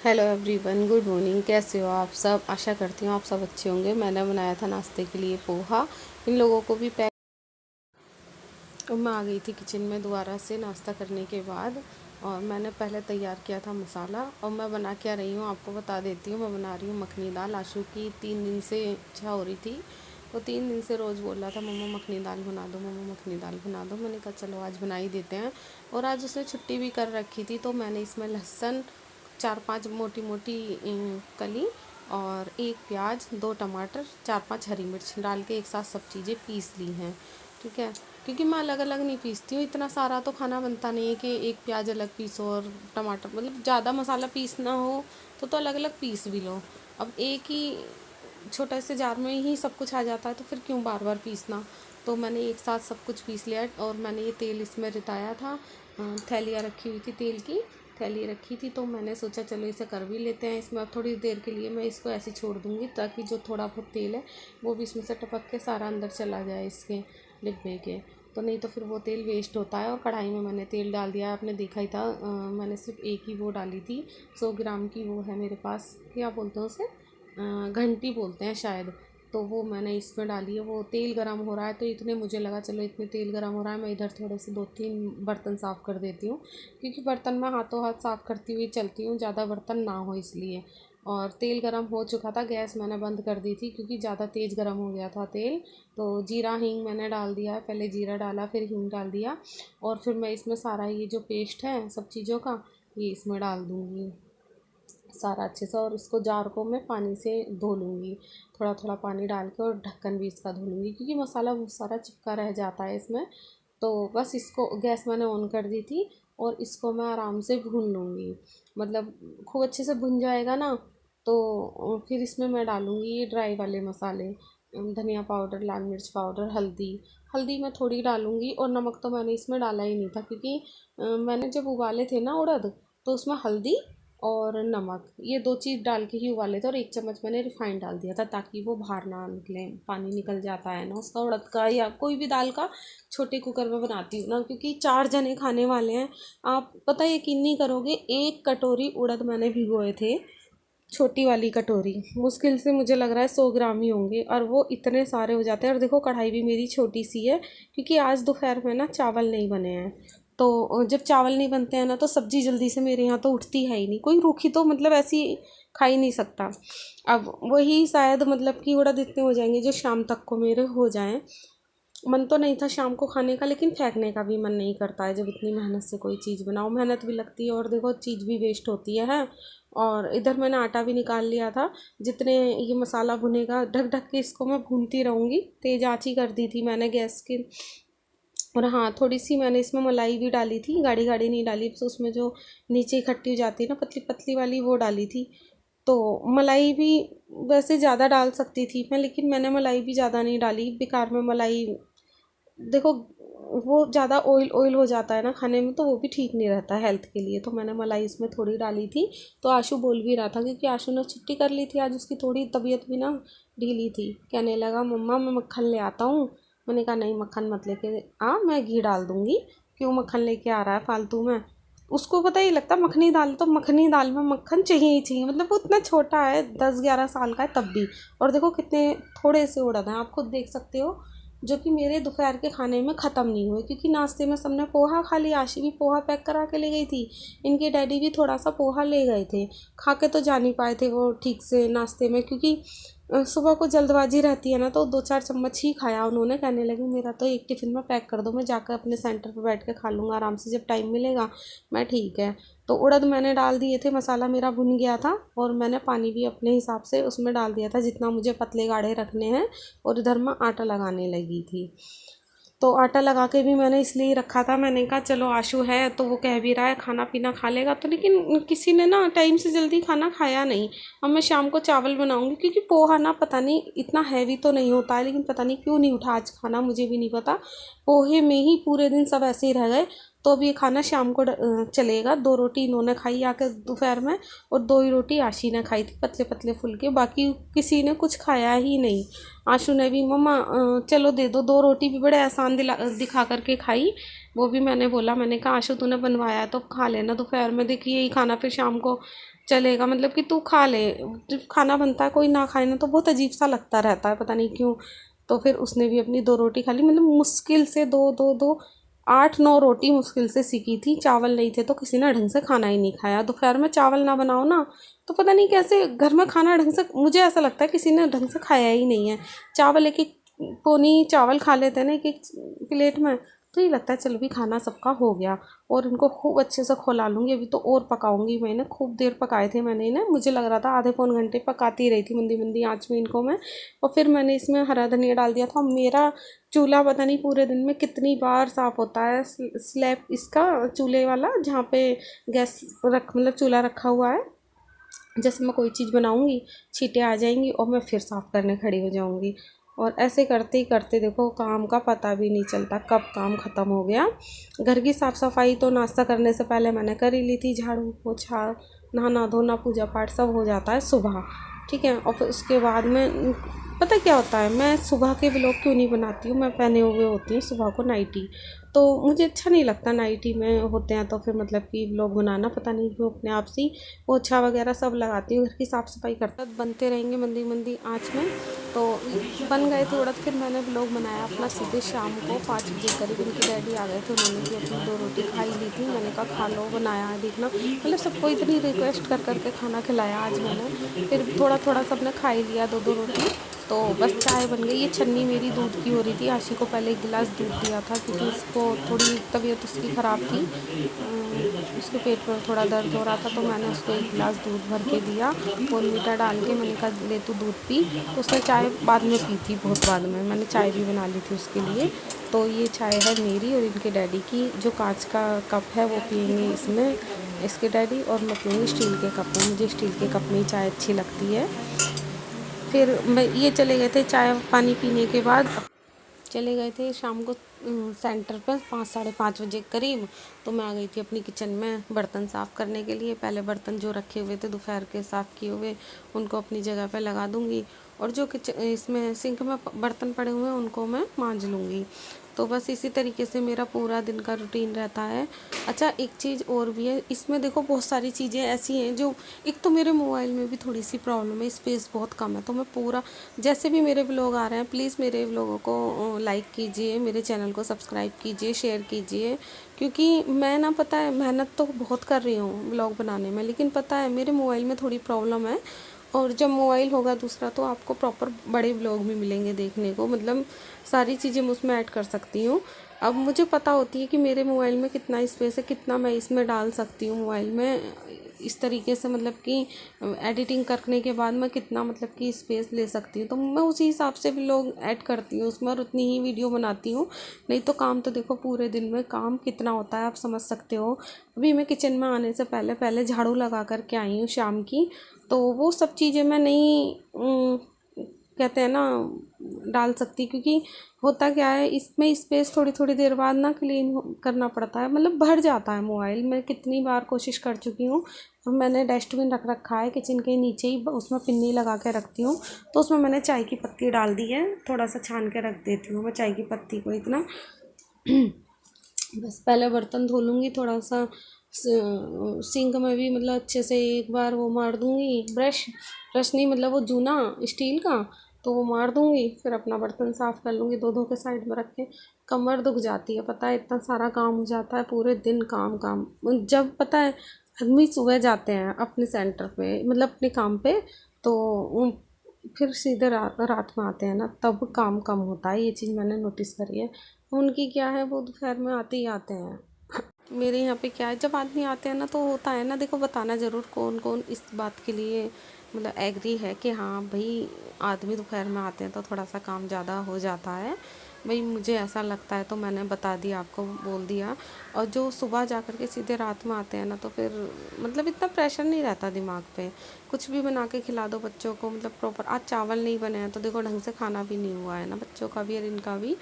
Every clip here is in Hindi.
Hello everyone, good morning. कैसे हो आप सब? आशा करती हूँ आप सब अच्छे होंगे। मैंने बनाया था नाश्ते के लिए पोहा। इन लोगों को भी पैक। और मैं आ गई थी किचन में दोबारा से नाश्ता करने के बाद। और मैंने पहले तैयार किया था मसाला। और मैं बना क्या रही हूँ आपको बता देती हूँ। मैं बना रही हूँ मखनी दाल। आशू की 3 दिन से इच्छा हो रही थी। वो 3 दिन से रोज़ बोल रहा था मम्मा मखनी दाल बना दो, मम्मा मखनी दाल बना दो। मैंने कहा चलो आज बना ही देते हैं। और आज उसने छुट्टी भी कर रखी थी, तो मैंने इसमें लहसुन 4-5 मोटी मोटी कली और 1 प्याज, 2 टमाटर, 4-5 हरी मिर्च डाल के एक साथ सब चीज़ें पीस ली हैं। ठीक है, क्योंकि मैं अलग अलग नहीं पीसती हूँ। इतना सारा तो खाना बनता नहीं है कि एक प्याज अलग पीसो और टमाटर, मतलब ज़्यादा मसाला पीसना हो तो अलग अलग पीस भी लो। अब एक ही छोटे से जार में ही सब कुछ आ जाता है, तो फिर क्यों बार बार पीसना। तो मैंने एक साथ सब कुछ पीस लिया। और मैंने ये तेल इसमें रिताया था। थैलियाँ रखी हुई थी, तेल की थैली रखी थी, तो मैंने सोचा चलो इसे कर भी लेते हैं। इसमें अब थोड़ी देर के लिए मैं इसको ऐसे छोड़ दूँगी, ताकि जो थोड़ा बहुत तेल है वो भी इसमें से टपक के सारा अंदर चला जाए इसके डिब्बे के। तो नहीं तो फिर वो तेल वेस्ट होता है। और कढ़ाई में मैंने तेल डाल दिया, आपने देखा ही था। मैंने सिर्फ एक ही वो डाली थी, 100 ग्राम की वो है मेरे पास, क्या बोलते हैं उसे, घंटी बोलते हैं शायद। तो वो मैंने इसमें डाली है। वो तेल गरम हो रहा है, तो इतने मुझे लगा चलो इतने तेल गरम हो रहा है, मैं इधर थोड़े से 2-3 बर्तन साफ़ कर देती हूँ। क्योंकि बर्तन मैं हाथों हाथ साफ़ करती हुई चलती हूँ, ज़्यादा बर्तन ना हो इसलिए। और तेल गरम हो चुका था, गैस मैंने बंद कर दी थी क्योंकि ज़्यादा तेज़ गरम हो गया था तेल। तो जीरा हींग मैंने डाल दिया है। पहले जीरा डाला, फिर हींग डाल दिया। और फिर मैं इसमें सारा ये जो पेस्ट है सब चीज़ों का, ये इसमें डाल दूँगी सारा अच्छे से। और इसको जार को मैं पानी से धो लूँगी, थोड़ा थोड़ा पानी डाल के। और ढक्कन भी इसका धो लूँगी क्योंकि मसाला बहुत सारा चिपका रह जाता है इसमें। तो बस इसको गैस मैंने ऑन कर दी थी। और इसको मैं आराम से भून लूँगी, मतलब खूब अच्छे से भुन जाएगा ना। तो फिर इसमें मैं डालूँगी ये ड्राई वाले मसाले, धनिया पाउडर, लाल मिर्च पाउडर, हल्दी। हल्दी मैं थोड़ी डालूँगी। और नमक तो मैंने इसमें डाला ही नहीं था, क्योंकि मैंने जब उबाले थे ना उड़द, तो उसमें हल्दी और नमक ये 2 चीज़ डाल के ही उबाले थे। और 1 चम्मच मैंने रिफाइंड डाल दिया था, ताकि वो बाहर ना निकले। पानी निकल जाता है ना उसका, उड़द का या कोई भी दाल का। छोटे कुकर में बनाती हूँ ना, क्योंकि 4 जने खाने वाले हैं। आप पता यकीन नहीं करोगे, 1 कटोरी उड़द मैंने भिगोए थे, छोटी वाली कटोरी। मुश्किल से मुझे लग रहा है 100 ग्राम ही होंगे, और वो इतने सारे हो जाते हैं। और देखो कढ़ाई भी मेरी छोटी सी है, क्योंकि आज दोपहर में ना चावल नहीं बने हैं। तो जब चावल नहीं बनते हैं ना, तो सब्ज़ी जल्दी से मेरे यहाँ तो उठती है ही नहीं। कोई रूखी तो मतलब ऐसी खा ही नहीं सकता। अब वही शायद मतलब कि उड़द इतने हो जाएंगे जो शाम तक को मेरे हो जाएं। मन तो नहीं था शाम को खाने का, लेकिन फेंकने का भी मन नहीं करता है जब इतनी मेहनत से कोई चीज़ बनाओ। मेहनत भी लगती है और देखो चीज़ भी वेस्ट होती है। और इधर मैंने आटा भी निकाल लिया था। जितने ये मसाला भुनेगा, ढक ढक के इसको मैं भूनती रहूँगी। तेज़ आँच ही कर दी थी मैंने गैस की। और हाँ, थोड़ी सी मैंने इसमें मलाई भी डाली थी, गाढ़ी गाढ़ी नहीं डाली, तो उसमें जो नीचे इकट्ठी हो जाती है ना पतली पतली वाली, वो डाली थी। तो मलाई भी वैसे ज़्यादा डाल सकती थी मैं, लेकिन मैंने मलाई भी ज़्यादा नहीं डाली। बेकार में मलाई, देखो वो ज़्यादा ऑयल ऑयल हो जाता है ना खाने में, तो वो भी ठीक नहीं रहता हेल्थ के लिए। तो मैंने मलाई इसमें थोड़ी डाली थी। तो आशु बोल भी रहा था, क्योंकि आशु ने छुट्टी कर ली थी आज, उसकी थोड़ी तबीयत भी ना ढीली थी। कहने लगा मम्मा मैं मक्खन ले आता हूँ। मैंने कहा नहीं मक्खन मत लेके आ, मैं घी डाल दूँगी। क्यों मक्खन लेके आ रहा है फालतू में। उसको पता ही लगता मखनी दाल, तो मखनी दाल में मक्खन चाहिए ही चाहिए। मतलब वो इतना छोटा है, 10-11 साल का है तब भी। और देखो कितने थोड़े से उड़द हैं, आप खुद देख सकते हो, जो कि मेरे दोपहर के खाने में ख़त्म नहीं हुए। क्योंकि नाश्ते में सबने पोहा खा लिया। आशी भी पोहा पैक करा के ले गई थी, इनके डैडी भी थोड़ा सा पोहा ले गए थे। खा के तो जा नहीं पाए थे वो ठीक से नाश्ते में, क्योंकि सुबह को जल्दबाजी रहती है ना, तो 2-4 चम्मच ही खाया उन्होंने। कहने लगी मेरा तो एक टिफ़िन में पैक कर दो, मैं जाकर अपने सेंटर पर बैठ के खा लूँगा आराम से, जब टाइम मिलेगा। मैं ठीक है। तो उड़द मैंने डाल दिए थे, मसाला मेरा भुन गया था। और मैंने पानी भी अपने हिसाब से उसमें डाल दिया था, जितना मुझे पतले गाढ़े रखने हैं। और इधर मैं आटा लगाने लगी थी। तो आटा लगा के भी मैंने इसलिए रखा था, मैंने कहा चलो आशु है तो वो कह भी रहा है खाना पीना खा लेगा तो। लेकिन किसी ने ना टाइम से जल्दी खाना खाया नहीं। अब मैं शाम को चावल बनाऊंगी, क्योंकि पोहा ना पता नहीं इतना हैवी तो नहीं होता है, लेकिन पता नहीं क्यों नहीं उठा आज खाना, मुझे भी नहीं पता। पोहे में ही पूरे दिन सब ऐसे ही रह गए। तो अब ये खाना शाम को चलेगा। 2 रोटी इन्होंने खाई आकर दोपहर में, और 2 ही रोटी आशी ने खाई थी पतले पतले फुलके, बाकी किसी ने कुछ खाया ही नहीं। आशु ने भी मम्मा चलो दे दो, 2 रोटी भी बड़े एहसान दिखा करके खाई। वो भी मैंने बोला, मैंने कहा आशु तूने बनवाया है तो खा लेना दोपहर में, देखिए यही खाना फिर शाम को चलेगा, मतलब कि तू खा ले। जब खाना बनता है कोई ना खाए ना तो बहुत अजीब सा लगता रहता है, पता नहीं क्यों। तो फिर उसने भी अपनी 2 रोटी खा ली, मतलब मुश्किल से 2 2 2 8 9 रोटी मुश्किल से सीखी थी। चावल नहीं थे तो किसी ने ढंग से खाना ही नहीं खाया। दोपहर में चावल ना बनाओ ना तो पता नहीं कैसे घर में खाना ढंग से, मुझे ऐसा लगता है किसी ने ढंग से खाया ही नहीं है। चावल एक एक पोनी चावल खा लेते हैं ना एक एक प्लेट में, तो ये लगता है चलो भी खाना सबका हो गया। और इनको खूब अच्छे से खौला लूँगी, अभी तो और पकाऊंगी मैं इन्हें। खूब देर पकाए थे मैंने इन्हें, मुझे लग रहा था आधे पौन घंटे पकाती रही थी मंदी मंदी आँच में इनको मैं। और फिर मैंने इसमें हरा धनिया डाल दिया था। मेरा चूल्हा पता नहीं पूरे दिन में कितनी बार साफ़ होता है, स्लैब इसका चूल्हे वाला जहाँ पे गैस रख मतलब चूल्हा रखा हुआ है। जैसे मैं कोई चीज़ बनाऊंगी छींटे आ जाएंगी और मैं फिर साफ़ करने खड़ी हो जाऊंगी। और ऐसे करते ही करते देखो काम का पता भी नहीं चलता कब काम ख़त्म हो गया। घर की साफ़ सफाई तो नाश्ता करने से पहले मैंने कर ही ली थी, झाड़ू पोछा नहाना धोना पूजा पाठ सब हो जाता है सुबह, ठीक है। और फिर उसके बाद में पता क्या होता है, मैं सुबह के व्लॉग क्यों नहीं बनाती हूँ, मैं पहने हुए होती हूँ सुबह को नाइटी, तो मुझे अच्छा नहीं लगता नाइटी में होते हैं तो फिर मतलब कि व्लॉग बनाना, पता नहीं क्यों अपने आप से पोछा वगैरह सब लगाती हूँ, घर की साफ़ सफाई करता बनते रहेंगे मंदी मंदी आँच में। तो बन गए थे उड़द, फिर मैंने व्लॉग बनाया अपना सीधे शाम को 5 बजे करीब। उनके डैडी आ गए थे, उन्होंने भी अपनी 2 रोटी खाई ली थी। मैंने कहा खा लो, बनाया है देखना, मतलब सबको इतनी रिक्वेस्ट कर करके खाना खिलाया आज मैंने। फिर थोड़ा थोड़ा सबने खा ही लिया 2 2 रोटी, तो बस चाय बन गई। ये छन्नी मेरी दूध की हो रही थी, आशी को पहले 1 गिलास दूध दिया था क्योंकि उसको थोड़ी तबीयत उसकी ख़राब थी, उसके पेट में थोड़ा दर्द हो रहा था, तो मैंने उसको 1 गिलास दूध भर के दिया बोर्नवीटा डाल के। मैंने कहा ले तू दूध पी, तो उसने चाय बाद में पी थी, बहुत बाद में। मैंने चाय भी बना ली थी उसके लिए। तो ये चाय है मेरी और इनके डैडी की, जो कांच का कप है वो पियेंगे इसमें इसके डैडी, और मैं पीऊँगी स्टील के कप में। मुझे स्टील के कप में ही चाय अच्छी लगती है। फिर मैं ये चले गए थे चाय पानी पीने के बाद, चले गए थे शाम को सेंटर पर 5 साढ़े 5 बजे करीब। तो मैं आ गई थी अपनी किचन में बर्तन साफ़ करने के लिए। पहले बर्तन जो रखे हुए थे दोपहर के साफ़ किए हुए उनको अपनी जगह पे लगा दूँगी, और जो किचन इसमें सिंक में बर्तन पड़े हुए हैं उनको मैं मांज लूँगी। तो बस इसी तरीके से मेरा पूरा दिन का रूटीन रहता है। अच्छा एक चीज़ और भी है इसमें, देखो बहुत सारी चीज़ें ऐसी हैं जो, एक तो मेरे मोबाइल में भी थोड़ी सी प्रॉब्लम है, स्पेस बहुत कम है। तो मैं पूरा, जैसे भी मेरे व्लॉग आ रहे हैं प्लीज़ मेरे व्लॉगों को लाइक कीजिए, मेरे चैनल को सब्सक्राइब कीजिए, शेयर कीजिए। क्योंकि मैं ना, पता है मेहनत तो बहुत कर रही हूँ व्लॉग बनाने में, लेकिन पता है मेरे मोबाइल में थोड़ी प्रॉब्लम है। और जब मोबाइल होगा दूसरा तो आपको प्रॉपर बड़े व्लॉग भी मिलेंगे देखने को, मतलब सारी चीज़ें मैं उसमें ऐड कर सकती हूँ। अब मुझे पता होती है कि मेरे मोबाइल में कितना स्पेस है, कितना मैं इसमें डाल सकती हूँ मोबाइल में, इस तरीके से मतलब कि एडिटिंग करने के बाद मैं कितना मतलब कि स्पेस ले सकती हूँ। तो मैं उसी हिसाब से व्लॉग ऐड करती हूँ उसमें और उतनी ही वीडियो बनाती हूँ। नहीं तो काम तो देखो पूरे दिन में काम कितना होता है आप समझ सकते हो। अभी मैं किचन में आने से पहले पहले झाड़ू लगा करके आई हूँ शाम की, तो वो सब चीज़ें मैं नहीं कहते हैं ना डाल सकती, क्योंकि होता क्या है इसमें स्पेस थोड़ी थोड़ी देर बाद ना क्लीन करना पड़ता है, मतलब भर जाता है मोबाइल। मैं कितनी बार कोशिश कर चुकी हूँ। मैंने डस्टबिन रख रखा है किचन के नीचे ही, उसमें पिन्नी लगा के रखती हूँ, तो उसमें मैंने चाय की पत्ती डाल दी है, थोड़ा सा छान के रख देती हूँ मैं चाय की पत्ती को इतना। बस पहले बर्तन धो लूँगी, थोड़ा सा सिंक में भी मतलब अच्छे से एक बार वो मार दूँगी, ब्रश ब्रश नहीं मतलब वो जूना स्टील का, तो वो मार दूँगी। फिर अपना बर्तन साफ़ कर लूँगी, धो धो के साइड में रख के। कमर दुख जाती है, पता है इतना सारा काम हो जाता है पूरे दिन, काम काम। जब पता है आदमी सुबह जाते हैं अपने सेंटर पे मतलब अपने काम पे, तो फिर सीधे रात में आते हैं ना, तब काम कम होता है। ये चीज़ मैंने नोटिस करी है। उनकी क्या है, वो दोपहर में आते ही आते हैं। मेरे यहाँ पे क्या है, जब आदमी आते हैं ना तो होता है ना, देखो बताना ज़रूर कौन कौन इस बात के लिए मतलब एग्री है कि हाँ भाई आदमी दोपहर में आते हैं तो थोड़ा सा काम ज़्यादा हो जाता है। भाई मुझे ऐसा लगता है तो मैंने बता दिया, आपको बोल दिया। और जो सुबह जा कर के सीधे रात में आते हैं ना, तो फिर मतलब इतना प्रेशर नहीं रहता दिमाग पे। कुछ भी बना के खिला दो बच्चों को, मतलब प्रॉपर। आज चावल नहीं बने हैं तो देखो ढंग से खाना भी नहीं हुआ है ना बच्चों का भी और इनका भी।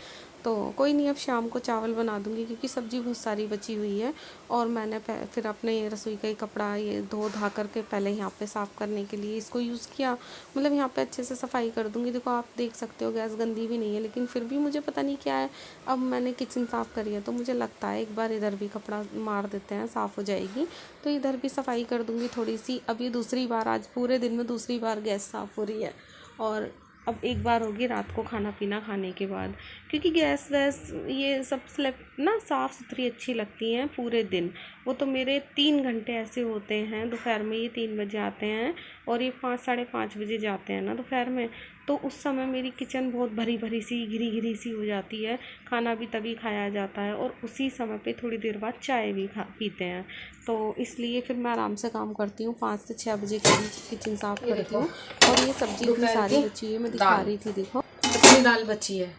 तो कोई नहीं, अब शाम को चावल बना दूँगी क्योंकि सब्ज़ी बहुत सारी बची हुई है। और मैंने फिर अपने रसोई का ही कपड़ा ये धो धा करके पहले यहाँ पे साफ़ करने के लिए इसको यूज़ किया। मतलब यहाँ पे अच्छे से सफाई कर दूँगी। देखो आप देख सकते हो गैस गंदी भी नहीं है, लेकिन फिर भी मुझे पता नहीं क्या है। अब मैंने किचन साफ़ करी है तो मुझे लगता है एक बार इधर भी कपड़ा मार देते हैं, साफ़ हो जाएगी। तो इधर भी सफाई कर दूँगी थोड़ी सी। अब ये दूसरी बार, आज पूरे दिन में दूसरी बार गैस साफ़ हो रही है। और अब एक बार होगी रात को खाना पीना खाने के बाद, क्योंकि गैस वैस ये सब स्लैब ना साफ़ सुथरी अच्छी लगती हैं पूरे दिन। वो तो मेरे 3 घंटे ऐसे होते हैं, दोपहर में ये 3 बजे आते हैं और ये 5 साढ़े 5 बजे जाते हैं ना दोपहर में। तो उस समय मेरी किचन बहुत भरी भरी सी घिरी घिरी सी हो जाती है। खाना भी तभी खाया जाता है और उसी समय पे थोड़ी देर बाद चाय भी पीते हैं। तो इसलिए फिर मैं आराम से काम करती हूँ, 5 से 6 बजे के बीच किचन साफ़ करती हूँ। और ये सब्ज़ी इतनी सारी बची हुई है, मैं दिखा रही थी, देखो कितनी दाल बची है।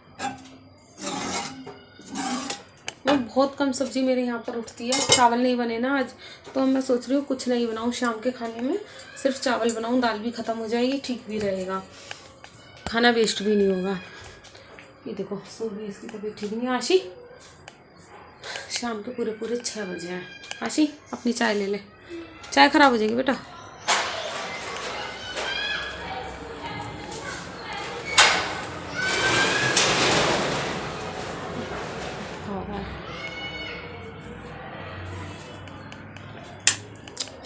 वो बहुत कम सब्ज़ी मेरे यहाँ पर उठती है। चावल नहीं बने ना आज, तो मैं सोच रही हूँ कुछ नहीं बनाऊँ शाम के खाने में, सिर्फ चावल बनाऊँ। दाल भी ख़त्म हो जाएगी, ठीक भी रहेगा, खाना वेस्ट भी नहीं होगा। ये देखो सुबह इसकी तबीयत ठीक नहीं है। आशी, शाम के पूरे 6 बजे हैं। आशी अपनी चाय ले ले, चाय ख़राब हो जाएगी बेटा।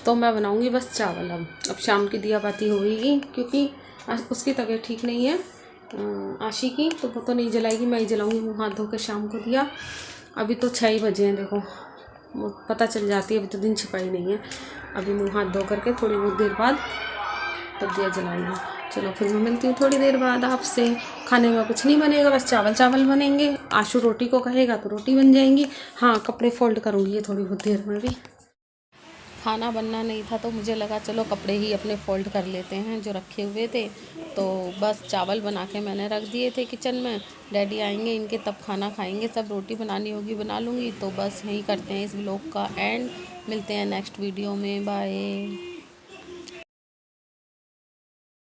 तो मैं बनाऊंगी बस चावल। अब शाम की दिया बाती होगी क्योंकि उसकी तबीयत ठीक नहीं है आशी की, तो वो तो नहीं जलाएगी, मैं ही जलाऊंगी मुँह हाथ धो के शाम को दिया। अभी तो 6 ही बजे हैं, देखो वो पता चल जाती है, अभी तो दिन छिपाई नहीं है। अभी मुँह हाथ धो करके थोड़ी बहुत देर बाद तब दिया जलाऊंगी। चलो फिर मैं मिलती हूँ थोड़ी देर बाद आपसे। खाने में कुछ नहीं बनेगा, बस चावल बनेंगे। आशु रोटी को कहेगा तो रोटी बन जाएंगी। हाँ, कपड़े फोल्ड करूँगी ये थोड़ी बहुत देर में भी। खाना बनना नहीं था तो मुझे लगा चलो कपड़े ही अपने फ़ोल्ड कर लेते हैं जो रखे हुए थे। तो बस चावल बना के मैंने रख दिए थे किचन में। डैडी आएंगे इनके तब खाना खाएंगे, सब रोटी बनानी होगी बना लूँगी। तो बस यही करते हैं इस व्लॉग का एंड। मिलते हैं नेक्स्ट वीडियो में, बाय।